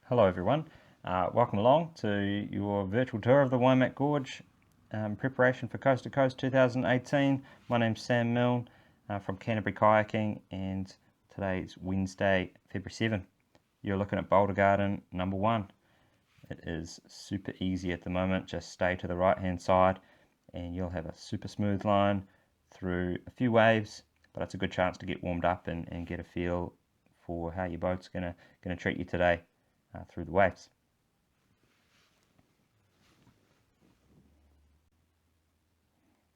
Hello everyone, welcome along to your virtual tour of the Waimak Gorge preparation for Coast to Coast 2018. My name's Sam Milne from Canterbury Kayaking, and today's Wednesday, February 7. You're looking at Boulder Garden number 1. It is super easy at the moment. Just stay to the right hand side and you'll have a super smooth line through a few waves, but it's a good chance to get warmed up and get a feel for how your boat's gonna treat you today through the waves.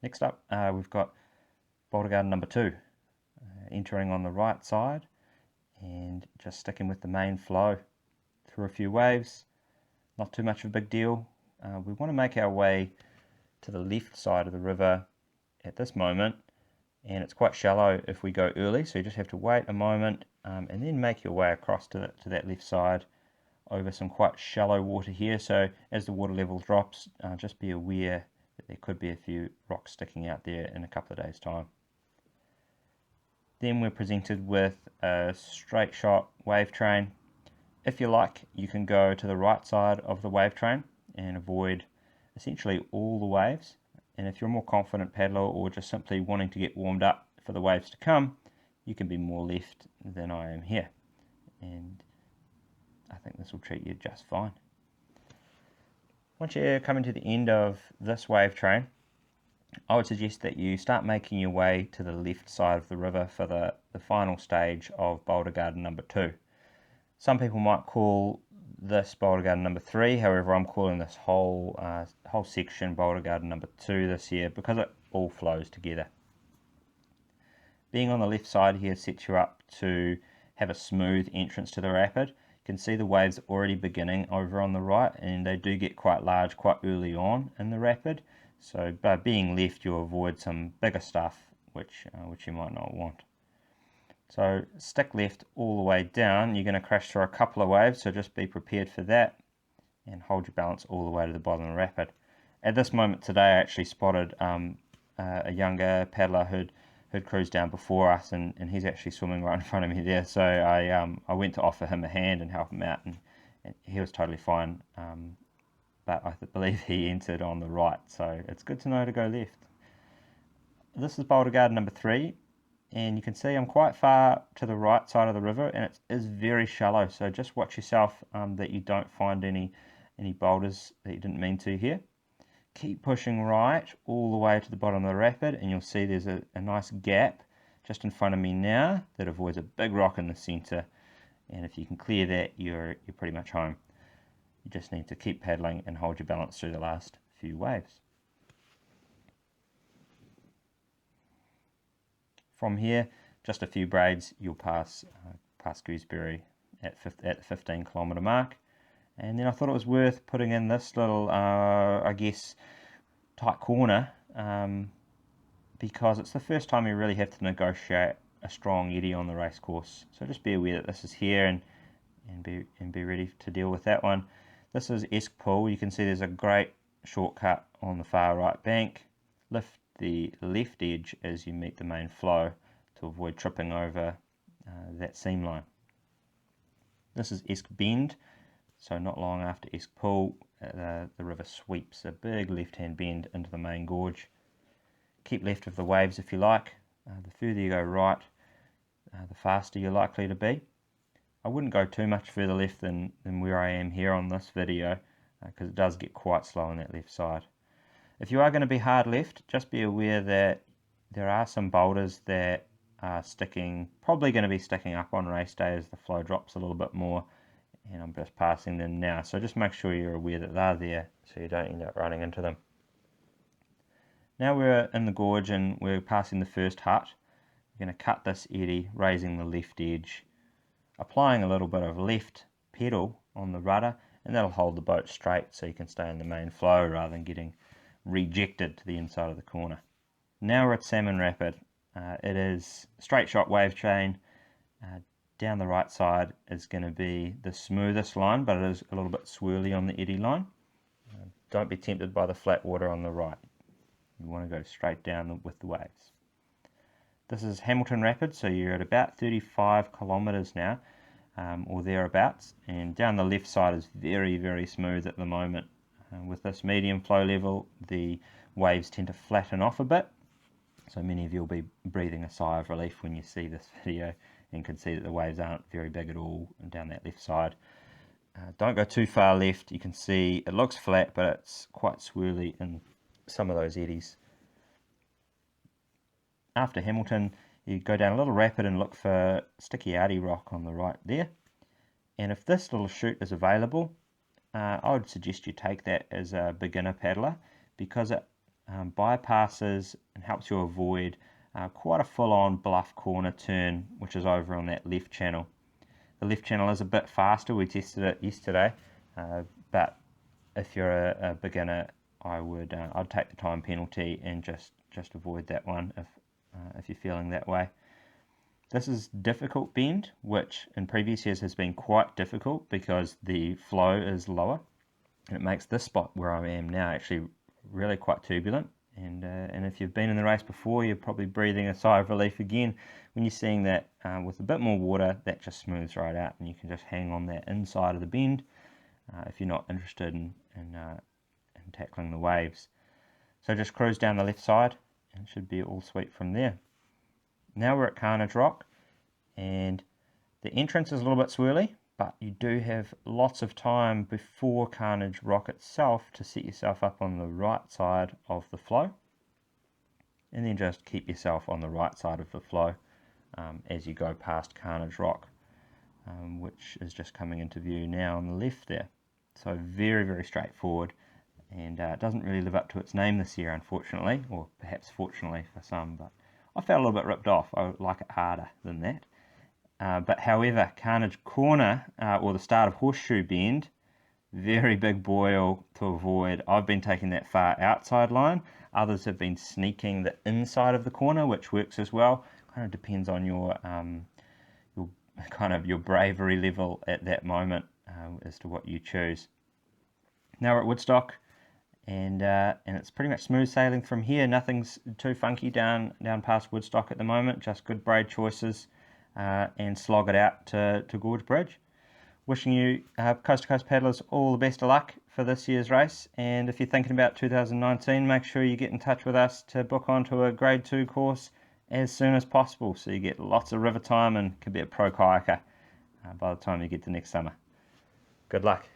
Next up, we've got Boulder Garden number 2, entering on the right side and just sticking with the main flow through a few waves. Not too much of a big deal. We want to make our way to the left side of the river at this moment, and it's quite shallow if we go early, so you just have to wait a moment and then make your way across to that left side over some quite shallow water here. So as the water level drops, just be aware that there could be a few rocks sticking out there in a couple of days' time. Then we're presented with a straight shot wave train. If you like, you can go to the right side of the wave train and avoid essentially all the waves. And if you're a more confident paddler or just simply wanting to get warmed up for the waves to come, you can be more left than I am here. And I think this will treat you just fine. Once you're coming to the end of this wave train, I would suggest that you start making your way to the left side of the river for the final stage of Boulder Garden number 2. Some people might call this Boulder Garden number 3, however I'm calling this whole section Boulder Garden number 2 this year because it all flows together. Being on the left side here sets you up to have a smooth entrance to the rapid. You can see the waves already beginning over on the right, and they do get quite large quite early on in the rapid. So by being left, you'll avoid some bigger stuff which you might not want. So stick left all the way down. You're going to crash through a couple of waves, so just be prepared for that and hold your balance all the way to the bottom of the rapid. At this moment today, I actually spotted a younger paddler who'd cruised down before us, and he's actually swimming right in front of me there. So I went to offer him a hand and help him out, and he was totally fine. But I believe he entered on the right, so it's good to know to go left. This is Boulder Garden number 3, and you can see I'm quite far to the right side of the river, and it is very shallow, so just watch yourself that you don't find any boulders that you didn't mean to here. Keep pushing right all the way to the bottom of the rapid, and you'll see there's a nice gap just in front of me now that avoids a big rock in the center, and if you can clear that, you're pretty much home. You just need to keep paddling and hold your balance through the last few waves. From here, just a few braids, you'll pass Gooseberry at the 15 kilometre mark. And then I thought it was worth putting in this little, I guess, tight corner because it's the first time you really have to negotiate a strong eddy on the race course. So just be aware that this is here and be ready to deal with that one. This is Esk Pool. You can see there's a great shortcut on the far right bank. Lift the left edge as you meet the main flow to avoid tripping over that seam line. This is Esk Bend. So not long after Esk Pool, the river sweeps a big left-hand bend into the main gorge. Keep left of the waves if you like. The further you go right, the faster you're likely to be. I wouldn't go too much further left than where I am here on this video because it does get quite slow on that left side. If you are going to be hard left, just be aware that there are some boulders that are probably going to be sticking up on race day as the flow drops a little bit more, and I'm just passing them now. So just make sure you're aware that they're there so you don't end up running into them. Now we're in the gorge and we're passing the first hut. We're going to cut this eddy, raising the left edge, applying a little bit of left pedal on the rudder, and that'll hold the boat straight so you can stay in the main flow rather than getting rejected to the inside of the corner. Now we're at Salmon Record. It is straight shot wave train. Down the right side is going to be the smoothest line, but it is a little bit swirly on the eddy line. Don't be tempted by the flat water on the right. You want to go straight down with the waves. This is Hamilton Rapid, so you're at about 35 kilometres now. or thereabouts, and down the left side is very, very smooth at the moment. With this medium flow level, the waves tend to flatten off a bit, so many of you will be breathing a sigh of relief when you see this video and can see that the waves aren't very big at all down that left side. Don't go too far left. You can see it looks flat, but it's quite swirly in some of those eddies. After Hamilton, you go down a little rapid and look for Sticky Arty Rock on the right there. And if this little chute is available, I would suggest you take that as a beginner paddler, because it bypasses and helps you avoid quite a full-on bluff corner turn, which is over on that left channel. The left channel is a bit faster. We tested it yesterday, but if you're a beginner, I'd take the time penalty and just avoid that one if you're feeling that way. This is difficult bend, which in previous years has been quite difficult because the flow is lower, and it makes this spot where I am now actually really quite turbulent. And if you've been in the race before, you're probably breathing a sigh of relief again when you're seeing that with a bit more water, that just smooths right out, and you can just hang on that inside of the bend if you're not interested in tackling the waves. So just cruise down the left side and it should be all sweet from there. Now we're at Karna Drop, and the entrance is a little bit swirly, but you do have lots of time before Karna Drop itself to set yourself up on the right side of the flow, and then just keep yourself on the right side of the flow as you go past Karna Drop, which is just coming into view now on the left there. So very, very straightforward, and it doesn't really live up to its name this year, unfortunately, or perhaps fortunately for some, but I felt a little bit ripped off. I like it harder than that. But however, Carnage Corner, or the start of Horseshoe Bend, very big boil to avoid. I've been taking that far outside line. Others have been sneaking the inside of the corner, which works as well. Kind of depends on your bravery level at that moment as to what you choose. Now we're at Woodstock, and it's pretty much smooth sailing from here. Nothing's too funky down past Woodstock at the moment, just good braid choices, and slog it out to Gorge Bridge. Wishing you coast to coast paddlers all the best of luck for this year's race, and if you're thinking about 2019, make sure you get in touch with us to book onto a grade 2 course as soon as possible, so you get lots of river time and can be a pro kayaker by the time you get to next summer. Good luck.